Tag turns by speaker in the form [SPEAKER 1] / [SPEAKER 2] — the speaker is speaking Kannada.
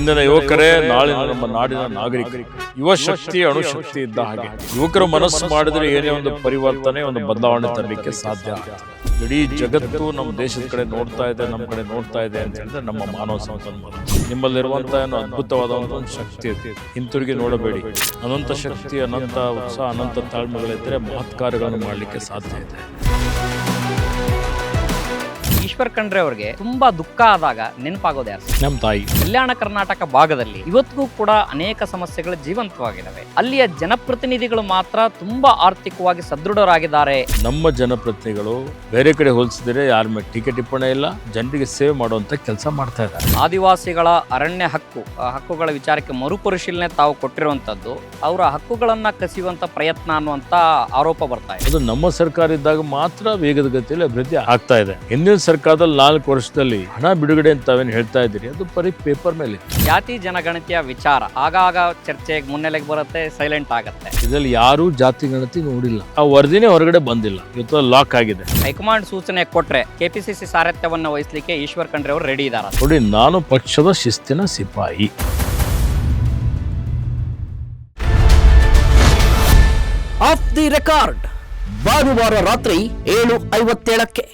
[SPEAKER 1] ಇಂದಿನ ಯುವಕರೇ ನಾಳಿನ ನಮ್ಮ ನಾಡಿನ ನಾಗರಿಕರು. ಯುವ ಶಕ್ತಿ ಅಣುಶಕ್ತಿ ಇದ್ದ ಹಾಗೆ ಯುವಕರು ಮನಸ್ಸು ಮಾಡಿದ್ರೆ ಏನೇ ಒಂದು ಪರಿವರ್ತನೆ, ಒಂದು ಬದಲಾವಣೆ ತರಲಿಕ್ಕೆ ಸಾಧ್ಯ. ಇಡೀ ಜಗತ್ತು ನಮ್ಮ ದೇಶದ ಕಡೆ ನೋಡ್ತಾ ಇದೆ, ನಮ್ಮ ಕಡೆ ನೋಡ್ತಾ ಇದೆ ಅಂತ ಹೇಳಿದ್ರೆ ನಮ್ಮ ಮಾನವ ಸಂಪನ್ಮೂಲ, ನಿಮ್ಮಲ್ಲಿರುವಂತಹ ಏನೋ ಅದ್ಭುತವಾದಂತಹ ಒಂದು ಶಕ್ತಿ ಇದೆ. ಹಿಂತಿರುಗಿ ನೋಡಬೇಡಿ. ಅನಂತ ಶಕ್ತಿ, ಅನಂತ ಉತ್ಸಾಹ, ಅನಂತ ತಾಳ್ಮೆಗಳಿದ್ದರೆ ಮಹತ್ ಕಾರ್ಯಗಳನ್ನು ಮಾಡಲಿಕ್ಕೆ ಸಾಧ್ಯ ಇದೆ.
[SPEAKER 2] ಈಶ್ವರ್ ಖಂಡ್ರೆ ಅವರಿಗೆ ತುಂಬಾ ದುಃಖ ಆದಾಗ ನೆನಪಾಗೋದು ಯಾರು?
[SPEAKER 1] ನಮ್ಮ ತಾಯಿ.
[SPEAKER 2] ಕಲ್ಯಾಣ ಕರ್ನಾಟಕ ಭಾಗದಲ್ಲಿ ಇವತ್ತಿಗೂ ಕೂಡ ಅನೇಕ ಸಮಸ್ಯೆಗಳು ಜೀವಂತವಾಗಿದ್ದಾವೆ. ಅಲ್ಲಿಯ ಜನಪ್ರತಿನಿಧಿಗಳು ಮಾತ್ರ ತುಂಬಾ ಆರ್ಥಿಕವಾಗಿ ಸದೃಢರಾಗಿದ್ದಾರೆ.
[SPEAKER 1] ನಮ್ಮ ಜನಪ್ರತಿನಿಧಿಗಳು ಬೇರೆ ಕಡೆ ಹೋಲಿಸಿದರೆ ಯಾರ ಮೇಲೆ ಟೀಕೆ ಟಿಪ್ಪಣಿ ಇಲ್ಲ, ಜನರಿಗೆ ಸೇವೆ ಮಾಡುವಂತ ಕೆಲಸ ಮಾಡ್ತಾ ಇದ್ದಾರೆ.
[SPEAKER 2] ಆದಿವಾಸಿಗಳ ಅರಣ್ಯ ಹಕ್ಕುಗಳ ವಿಚಾರಕ್ಕೆ ಮರುಪರಿಶೀಲನೆ ತಾವು ಕೊಟ್ಟಿರುವಂತದ್ದು, ಅವರ ಹಕ್ಕುಗಳನ್ನ ಕಸಿಯುವಂತ ಪ್ರಯತ್ನ ಅನ್ನುವಂತ ಆರೋಪ ಬರ್ತಾ ಇದೆ.
[SPEAKER 1] ಅದು ನಮ್ಮ ಸರ್ಕಾರ ಇದ್ದಾಗ ಮಾತ್ರ ವೇಗದ ಗತಿಯಲ್ಲಿ ಅಭಿವೃದ್ಧಿ ಆಗ್ತಾ ಇದೆ. ಹಿಂದಿನ ಸರ್ಕಾರದಲ್ಲಿ 4 ವರ್ಷದಲ್ಲಿ ಹಣ ಬಿಡುಗಡೆ ಅಂತ ತಾವೇನು ಹೇಳ್ತಾ ಇದ್ದೀರಿ, ಅದು ಬರೀ ಪೇಪರ್ ಮೇಲೆ.
[SPEAKER 2] ಜಾತಿ ಜನಗಣತಿಯ ವಿಚಾರ ಆಗಾಗ ಚರ್ಚೆಗೆ ಮುನ್ನೆಲೆಗೆ ಬರುತ್ತೆ, ಸೈಲೆಂಟ್ ಆಗುತ್ತೆ.
[SPEAKER 1] ಇದರಲ್ಲಿ ಯಾರೂ ಜಾತಿ ಗಣತಿ ನೋಡಿಲ್ಲ, ಆ ವರದಿನೇ ಹೊರಗಡೆ ಬಂದಿಲ್ಲ, ಇವತ್ತು ಲಾಕ್ ಆಗಿದೆ.
[SPEAKER 2] ಹೈಕಮಾಂಡ್ ಸೂಚನೆ ಕೊಟ್ರೆ ಕೆಪಿಸಿಸಿ ಸಾರಥ್ಯವನ್ನ ವಹಿಸಲಿಕ್ಕೆ ಈಶ್ವರ್ ಖಂಡ್ರೆ ಅವರು ರೆಡಿ ಇದ್ದಾರೆ.
[SPEAKER 1] ನೋಡಿ, ನಾನು ಪಕ್ಷದ ಶಿಸ್ತಿನ ಸಿಪಾಯಿ.
[SPEAKER 3] ಆಫ್ ದಿ ರೆಕಾರ್ಡ್ ಭಾನುವಾರ ರಾತ್ರಿ 7:57ಕ್ಕೆ.